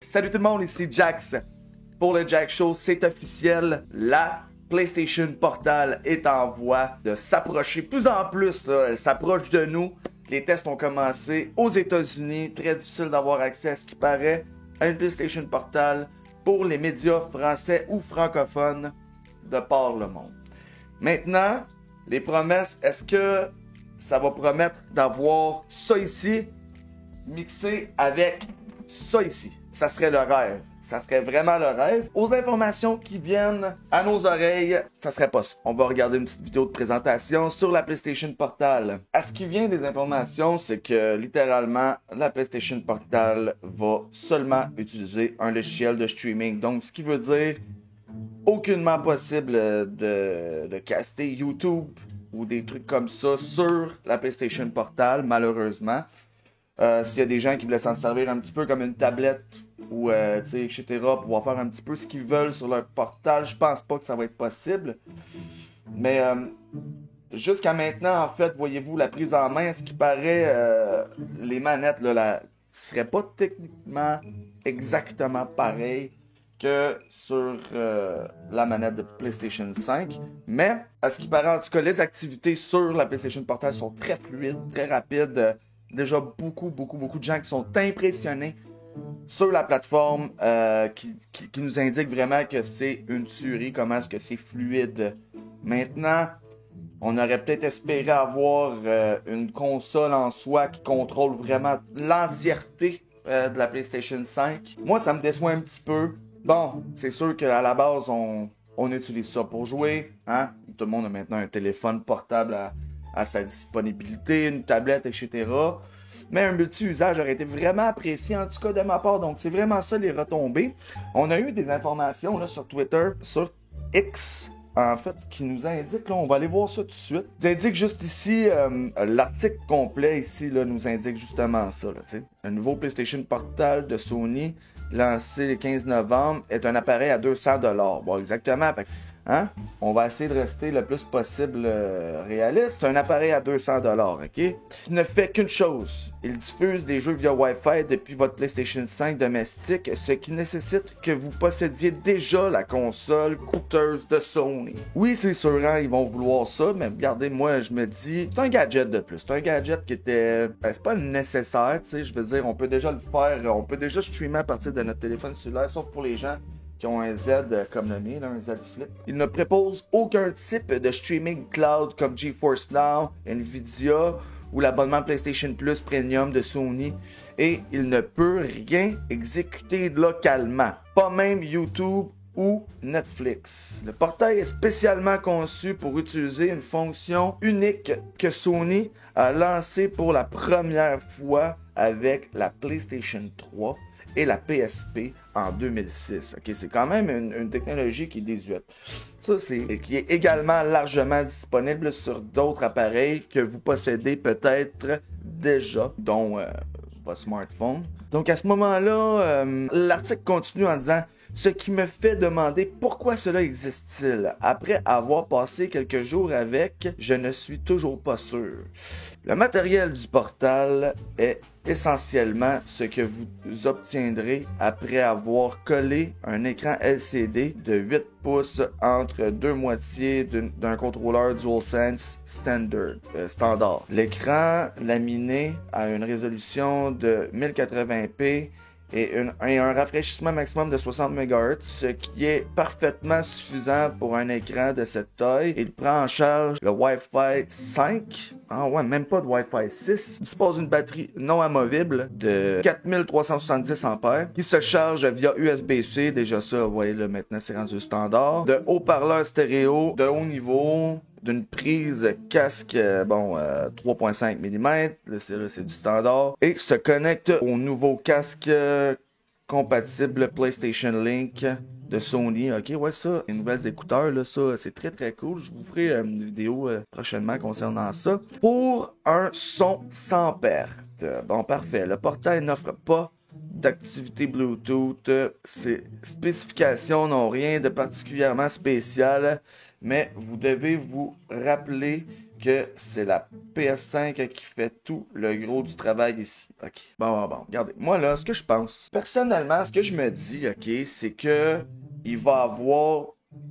Salut tout le monde, ici Jax. Pour le Jax Show, c'est officiel, la PlayStation Portal est en voie de s'approcher plus en plus. Elle s'approche de nous. Les tests ont commencé aux États-Unis. Très difficile d'avoir accès à ce qui paraît à une PlayStation Portal pour les médias français ou francophones de par le monde. Maintenant, les promesses, est-ce que ça va promettre d'avoir ça ici mixé avec ça ici? Ça serait le rêve. Ça serait vraiment le rêve. Aux informations qui viennent à nos oreilles, ça serait pas ça. On va regarder une petite vidéo de présentation sur la PlayStation Portal. À ce qui vient des informations, c'est que littéralement, la PlayStation Portal va seulement utiliser un logiciel de streaming. Donc, ce qui veut dire aucunement possible de caster YouTube ou des trucs comme ça sur la PlayStation Portal, malheureusement. S'il y a des gens qui voulaient s'en servir un petit peu comme une tablette ou etc. pour pouvoir faire un petit peu ce qu'ils veulent sur leur portal, je pense pas que ça va être possible. Mais jusqu'à maintenant, en fait, voyez-vous, la prise en main, ce qui paraît, les manettes là, seraient pas techniquement exactement pareilles que sur la manette de PlayStation 5. Mais, à ce qui paraît, en tout cas, les activités sur la PlayStation Portal sont très fluides, très rapides. Déjà beaucoup de gens qui sont impressionnés sur la plateforme qui nous indique vraiment que c'est une tuerie, comment est-ce que c'est fluide. Maintenant, on aurait peut-être espéré avoir une console en soi qui contrôle vraiment l'entièreté de la PlayStation 5. Moi, ça me déçoit un petit peu. Bon, c'est sûr qu'à la base, on utilise ça pour jouer. Hein? Tout le monde a maintenant un téléphone portable à sa disponibilité, une tablette, etc. Mais un multi-usage aurait été vraiment apprécié, en tout cas de ma part. Donc, c'est vraiment ça les retombées. On a eu des informations là, sur Twitter, sur X, en fait, qui nous indiquent, là, on va aller voir ça tout de suite. Ils indiquent juste ici, l'article complet ici là, nous indique justement ça. Là, un nouveau PlayStation Portal de Sony, lancé le 15 novembre, est un appareil à 200$. Bon, exactement. Fait, hein? On va essayer de rester le plus possible réaliste. C'est un appareil à 200$, ok? Il ne fait qu'une chose. Il diffuse des jeux via Wi-Fi depuis votre PlayStation 5 domestique, ce qui nécessite que vous possédiez déjà la console coûteuse de Sony. Oui, c'est sûr, hein, ils vont vouloir ça, mais regardez, moi, je me dis, c'est un gadget de plus. C'est un gadget qui était... c'est pas nécessaire, tu sais, je veux dire, on peut déjà le faire, on peut déjà streamer à partir de notre téléphone cellulaire, sauf pour les gens qui ont un Z comme le mien, là, un Z Flip. Il ne propose aucun type de streaming cloud comme GeForce Now, Nvidia ou l'abonnement PlayStation Plus Premium de Sony. Et il ne peut rien exécuter localement. Pas même YouTube ou Netflix. Le portail est spécialement conçu pour utiliser une fonction unique que Sony a lancée pour la première fois avec la PlayStation 3 et la PSP en 2006. Okay, c'est quand même une technologie qui est désuète. Ça, et qui est également largement disponible sur d'autres appareils que vous possédez peut-être déjà, dont votre smartphone. Donc à ce moment-là, l'article continue en disant « Ce qui me fait demander pourquoi cela existe-t-il. Après avoir passé quelques jours avec, je ne suis toujours pas sûr. » Le matériel du portal est essentiellement ce que vous obtiendrez après avoir collé un écran LCD de 8 pouces entre deux moitiés d'un contrôleur DualSense standard. L'écran laminé a une résolution de 1080p et un rafraîchissement maximum de 60 MHz, ce qui est parfaitement suffisant pour un écran de cette taille. Il prend en charge le Wi-Fi 5, même pas de Wi-Fi 6. Il dispose d'une batterie non amovible de 4370 ampères qui se charge via USB-C, déjà ça, vous voyez là, maintenant c'est rendu standard. De haut-parleurs stéréo de haut niveau, d'une prise casque 3.5 mm, là c'est du standard, et se connecte au nouveau casque compatible PlayStation Link de Sony. Ok, ouais, ça, les nouvelles écouteurs, là, ça, c'est très très cool. Je vous ferai une vidéo prochainement concernant ça. Pour un son sans perte. Bon, parfait. Le portail n'offre pas d'activité Bluetooth. Ces spécifications n'ont rien de particulièrement spécial, mais vous devez vous rappeler que c'est la PS5 qui fait tout le gros du travail ici. OK. Bon. Regardez. Moi, là, ce que je pense, personnellement, ce que je me dis, OK, c'est que il va avoir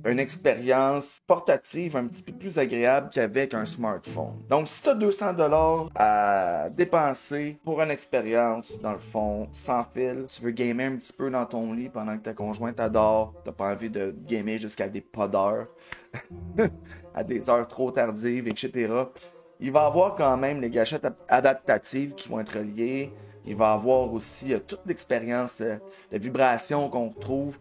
une expérience portative un petit peu plus agréable qu'avec un smartphone. Donc, si tu as 200$ à dépenser pour une expérience, dans le fond, sans fil, tu veux gamer un petit peu dans ton lit pendant que ta conjointe adore, t'as pas envie de gamer jusqu'à des pas d'heures, à des heures trop tardives, etc., il va avoir quand même les gâchettes adaptatives qui vont être liées. Il va avoir aussi toute l'expérience de vibration qu'on retrouve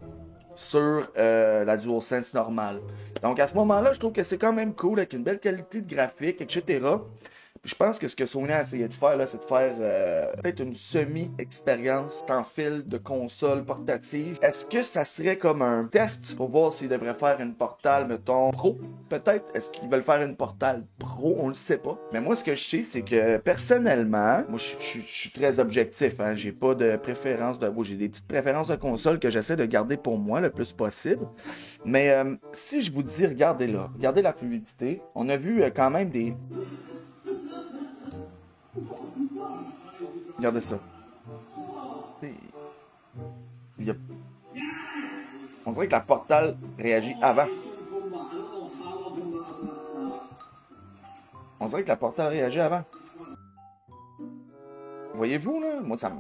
sur la DualSense normale. Donc à ce moment-là, je trouve que c'est quand même cool avec une belle qualité de graphique, etc. Puis je pense que ce que Sony a essayé de faire, là, c'est de faire peut-être une semi-expérience sans fil de console portative. Est-ce que ça serait comme un test pour voir s'ils devraient faire une Portal, mettons, Pro? Peut-être. Est-ce qu'ils veulent faire une Portal Pro? On le sait pas. Mais moi, ce que je sais, c'est que personnellement, moi, je suis très objectif. Hein? J'ai pas de préférence de... Bon, j'ai des petites préférences de console que j'essaie de garder pour moi le plus possible. Mais si je vous dis, regardez là, regardez la fluidité. On a vu quand même des... Regardez ça. On dirait que la Portal réagit avant. On dirait que la Portal réagit avant. Voyez-vous, là? Moi, ça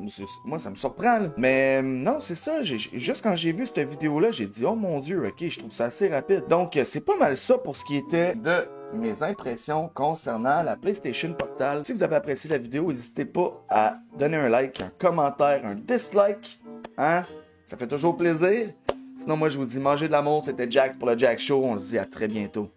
me surprend, là. Mais non, c'est ça. Juste quand j'ai vu cette vidéo-là, j'ai dit, oh mon Dieu, ok, je trouve ça assez rapide. Donc, c'est pas mal ça pour ce qui était de mes impressions concernant la PlayStation Portal. Si vous avez apprécié la vidéo, n'hésitez pas à donner un like, un commentaire, un dislike. Hein? Ça fait toujours plaisir. Sinon, moi, je vous dis, mangez de l'amour. C'était Jack pour le Jack Show. On se dit à très bientôt.